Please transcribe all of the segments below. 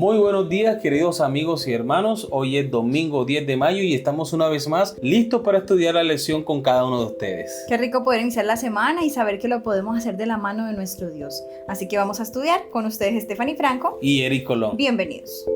Muy buenos días, queridos amigos y hermanos. Hoy es domingo 10 de mayo y estamos una vez más listos para estudiar la lección con cada uno de ustedes. Qué rico poder iniciar la semana y saber que lo podemos hacer de la mano de nuestro Dios. Así que vamos a estudiar con ustedes Stephanie Franco Y Eric Colón. Bienvenidos.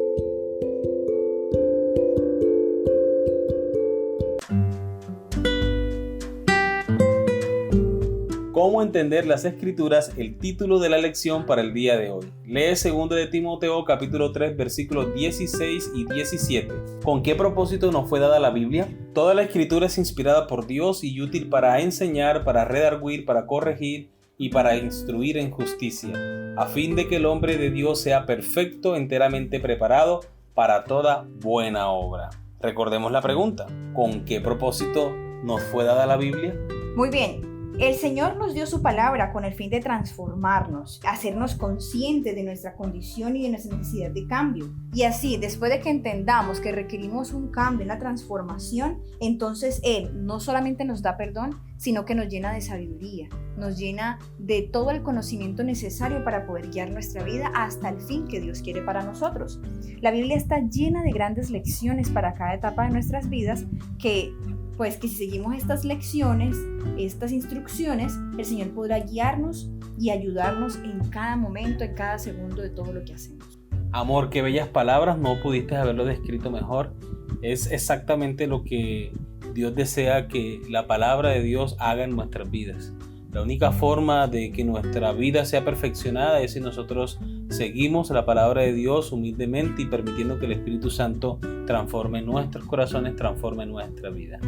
¿Cómo entender las Escrituras? El título de la lección para el día de hoy. Lee 2 de Timoteo capítulo 3 versículos 16 y 17. ¿Con qué propósito nos fue dada la Biblia? Toda la Escritura es inspirada por Dios y útil para enseñar, para redarguir, para corregir y para instruir en justicia, a fin de que el hombre de Dios sea perfecto, enteramente preparado para toda buena obra. Recordemos la pregunta: ¿con qué propósito nos fue dada la Biblia? Muy bien. El Señor nos dio su palabra con el fin de transformarnos, hacernos conscientes de nuestra condición y de nuestra necesidad de cambio. Y así, después de que entendamos que requerimos un cambio, una transformación, entonces Él no solamente nos da perdón, sino que nos llena de sabiduría, nos llena de todo el conocimiento necesario para poder guiar nuestra vida hasta el fin que Dios quiere para nosotros. La Biblia está llena de grandes lecciones para cada etapa de nuestras vidas que si seguimos estas lecciones, estas instrucciones, el Señor podrá guiarnos y ayudarnos en cada momento, en cada segundo de todo lo que hacemos. Amor, qué bellas palabras, no pudiste haberlo descrito mejor. Es exactamente lo que Dios desea que la palabra de Dios haga en nuestras vidas. La única forma de que nuestra vida sea perfeccionada es si nosotros seguimos la palabra de Dios humildemente y permitiendo que el Espíritu Santo transforme nuestros corazones, transforme nuestra vida.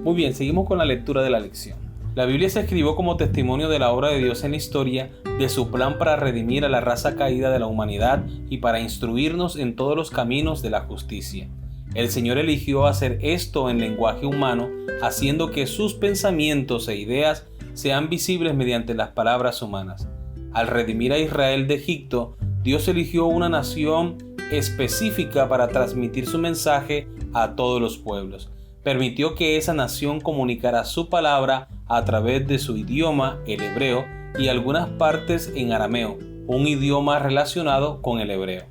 Muy bien, seguimos con la lectura de la lección. La Biblia se escribió como testimonio de la obra de Dios en la historia, de su plan para redimir a la raza caída de la humanidad y para instruirnos en todos los caminos de la justicia. El Señor eligió hacer esto en lenguaje humano, haciendo que sus pensamientos e ideas sean visibles mediante las palabras humanas. Al redimir a Israel de Egipto, Dios eligió una nación específica para transmitir su mensaje a todos los pueblos. Permitió que esa nación comunicara su palabra a través de su idioma, el hebreo, y algunas partes en arameo, un idioma relacionado con el hebreo.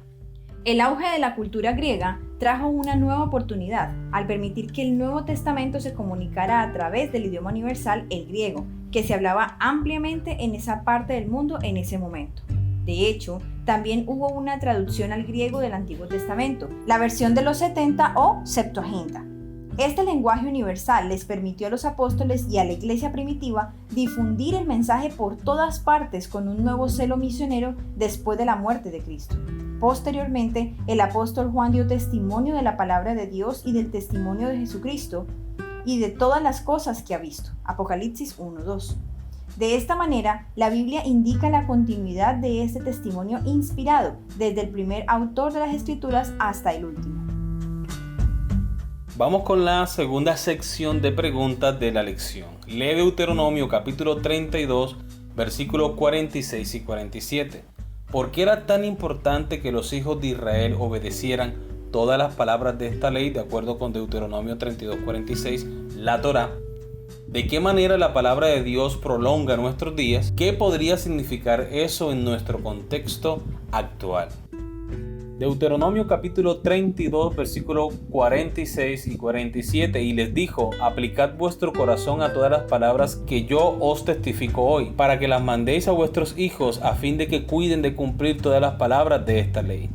El auge de la cultura griega trajo una nueva oportunidad al permitir que el Nuevo Testamento se comunicara a través del idioma universal, el griego, que se hablaba ampliamente en esa parte del mundo en ese momento. De hecho, también hubo una traducción al griego del Antiguo Testamento, la versión de los 70 o Septuaginta. Este lenguaje universal les permitió a los apóstoles y a la iglesia primitiva difundir el mensaje por todas partes con un nuevo celo misionero después de la muerte de Cristo. Posteriormente, el apóstol Juan dio testimonio de la palabra de Dios y del testimonio de Jesucristo y de todas las cosas que ha visto. Apocalipsis 1:2. De esta manera, la Biblia indica la continuidad de este testimonio inspirado, desde el primer autor de las Escrituras hasta el último. Vamos con la segunda sección de preguntas de la lección. Lee Deuteronomio capítulo 32, versículos 46 y 47. ¿Por qué era tan importante que los hijos de Israel obedecieran todas las palabras de esta ley de acuerdo con Deuteronomio 32:46, la Torá? ¿De qué manera la palabra de Dios prolonga nuestros días? ¿Qué podría significar eso en nuestro contexto actual? Deuteronomio capítulo 32 versículos 46 y 47. Y les dijo: aplicad vuestro corazón a todas las palabras que yo os testifico hoy, para que las mandéis a vuestros hijos, a fin de que cuiden de cumplir todas las palabras de esta ley.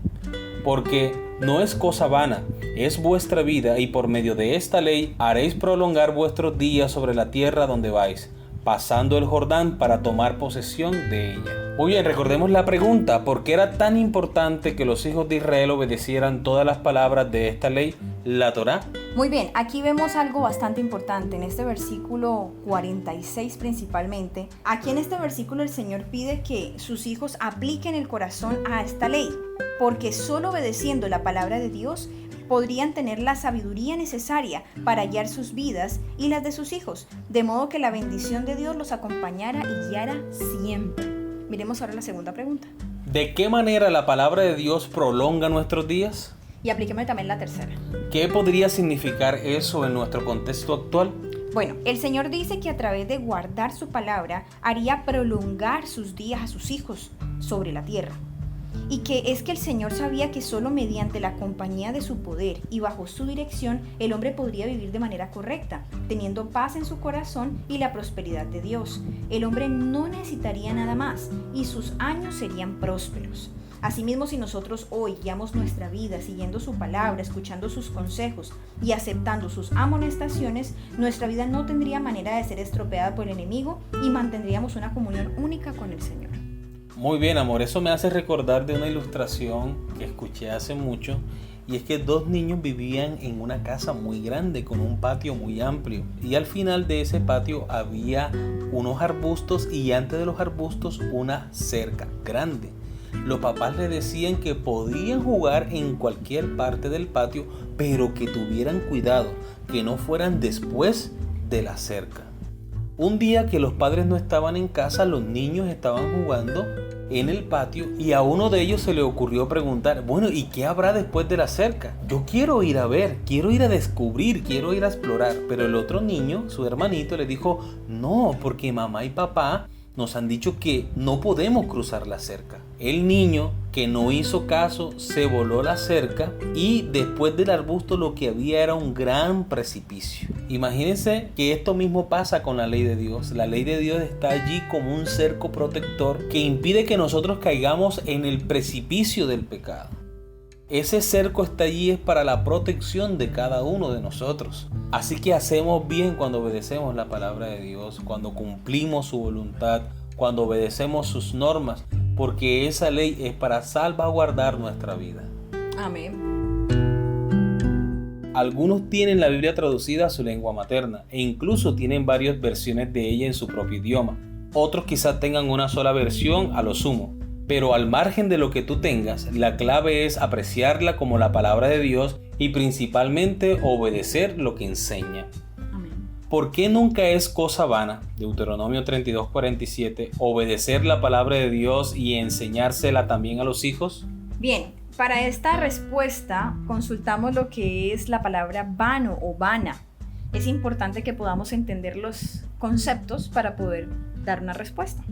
Porque no es cosa vana, es vuestra vida, y por medio de esta ley haréis prolongar vuestros días sobre la tierra donde vais, pasando el Jordán para tomar posesión de ella. Muy bien, recordemos la pregunta: ¿por qué era tan importante que los hijos de Israel obedecieran todas las palabras de esta ley, la Torá? Muy bien, aquí vemos algo bastante importante en este versículo 46 principalmente. Aquí en este versículo el Señor pide que sus hijos apliquen el corazón a esta ley, porque solo obedeciendo la palabra de Dios podrían tener la sabiduría necesaria para guiar sus vidas y las de sus hijos, de modo que la bendición de Dios los acompañara y guiara siempre. Miremos ahora la segunda pregunta. ¿De qué manera la palabra de Dios prolonga nuestros días? Y aplíqueme también la tercera. ¿Qué podría significar eso en nuestro contexto actual? Bueno, el Señor dice que a través de guardar su palabra haría prolongar sus días a sus hijos sobre la tierra. y que es que el Señor sabía que solo mediante la compañía de su poder y bajo su dirección el hombre podría vivir de manera correcta, teniendo paz en su corazón y la prosperidad de Dios. El hombre no necesitaría nada más y sus años serían prósperos. Asimismo, si nosotros hoy guiamos nuestra vida siguiendo su palabra, escuchando sus consejos y aceptando sus amonestaciones, nuestra vida no tendría manera de ser estropeada por el enemigo y mantendríamos una comunión única con el Señor. Muy bien, amor, eso me hace recordar de una ilustración que escuché hace mucho, y es que dos niños vivían en una casa muy grande con un patio muy amplio, y al final de ese patio había unos arbustos y antes de los arbustos una cerca grande. Los papás le decían que podían jugar en cualquier parte del patio, pero que tuvieran cuidado, que no fueran después de la cerca. Un día que los padres no estaban en casa, los niños estaban jugando en el patio y a uno de ellos se le ocurrió preguntar, bueno, ¿y qué habrá después de la cerca? Yo quiero ir a ver, quiero ir a descubrir, quiero ir a explorar. Pero el otro niño, su hermanito, le dijo, no, porque mamá y papá nos han dicho que no podemos cruzar la cerca. El niño, que no hizo caso, se voló la cerca y después del arbusto lo que había era un gran precipicio. Imagínense que esto mismo pasa con la ley de Dios. La ley de Dios está allí como un cerco protector que impide que nosotros caigamos en el precipicio del pecado. Ese cerco está allí es para la protección de cada uno de nosotros. Así que hacemos bien cuando obedecemos la palabra de Dios, cuando cumplimos su voluntad, cuando obedecemos sus normas, porque esa ley es para salvaguardar nuestra vida. Amén. Algunos tienen la Biblia traducida a su lengua materna e incluso tienen varias versiones de ella en su propio idioma. Otros quizás tengan una sola versión a lo sumo. Pero al margen de lo que tú tengas, la clave es apreciarla como la palabra de Dios y principalmente obedecer lo que enseña. Amén. ¿Por qué nunca es cosa vana, Deuteronomio 32:47, obedecer la palabra de Dios y enseñársela también a los hijos? Bien, para esta respuesta consultamos lo que es la palabra vano o vana. Es importante que podamos entender los conceptos para poder dar una respuesta.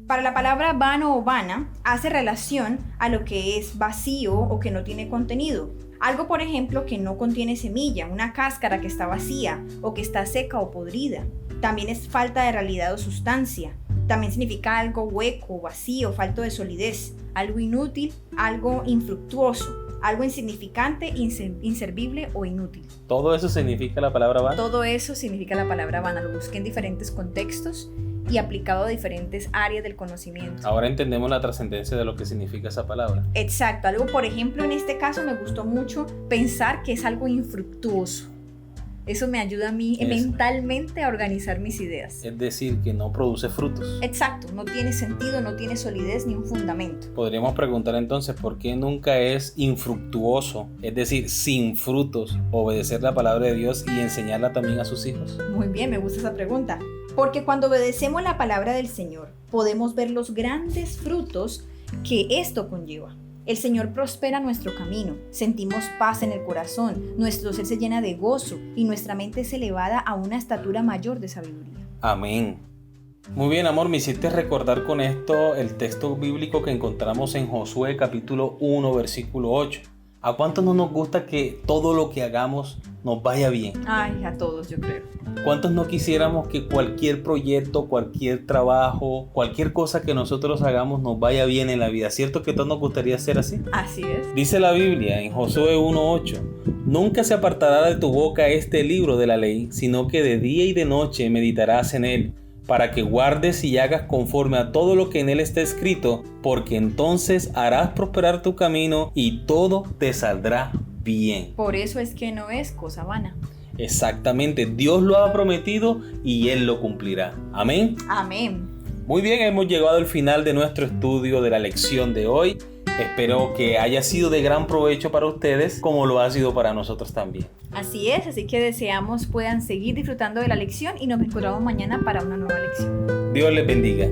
Para la palabra vano o vana, hace relación a lo que es vacío o que no tiene contenido. Algo, por ejemplo, que no contiene semilla, una cáscara que está vacía o que está seca o podrida. También es falta de realidad o sustancia. También significa algo hueco, vacío, falto de solidez, algo inútil, algo infructuoso, algo insignificante, inservible o inútil. ¿Todo eso significa la palabra vana? Todo eso significa la palabra vana. Lo busqué en diferentes contextos y aplicado a diferentes áreas del conocimiento. Ahora entendemos la trascendencia de lo que significa esa palabra. Exacto, algo, por ejemplo, en este caso me gustó mucho pensar que es algo infructuoso. Eso me ayuda a mí mentalmente a organizar mis ideas. Es decir, que no produce frutos. Exacto, no tiene sentido, no tiene solidez ni un fundamento. Podríamos preguntar entonces, ¿por qué nunca es infructuoso, es decir, sin frutos, obedecer la palabra de Dios y enseñarla también a sus hijos? Muy bien, me gusta esa pregunta. Porque cuando obedecemos la palabra del Señor, podemos ver los grandes frutos que esto conlleva. El Señor prospera nuestro camino, sentimos paz en el corazón, nuestro ser se llena de gozo y nuestra mente es elevada a una estatura mayor de sabiduría. Amén. Muy bien, amor, me hiciste recordar con esto el texto bíblico que encontramos en Josué capítulo 1, versículo 8. ¿A cuántos no nos gusta que todo lo que hagamos nos vaya bien? Ay, a todos yo creo. ¿Cuántos no quisiéramos que cualquier proyecto, cualquier trabajo, cualquier cosa que nosotros hagamos nos vaya bien en la vida? ¿Cierto que a todos nos gustaría ser así? Así es. Dice la Biblia en Josué 1:8, nunca se apartará de tu boca este libro de la ley, sino que de día y de noche meditarás en él, para que guardes y hagas conforme a todo lo que en él está escrito, porque entonces harás prosperar tu camino y todo te saldrá bien. Por eso es que no es cosa vana. Exactamente, Dios lo ha prometido y Él lo cumplirá. Amén. Amén. Muy bien, hemos llegado al final de nuestro estudio de la lección de hoy. Espero que haya sido de gran provecho para ustedes, como lo ha sido para nosotros también. Así es, así que deseamos puedan seguir disfrutando de la lección y nos encontramos mañana para una nueva lección. Dios les bendiga.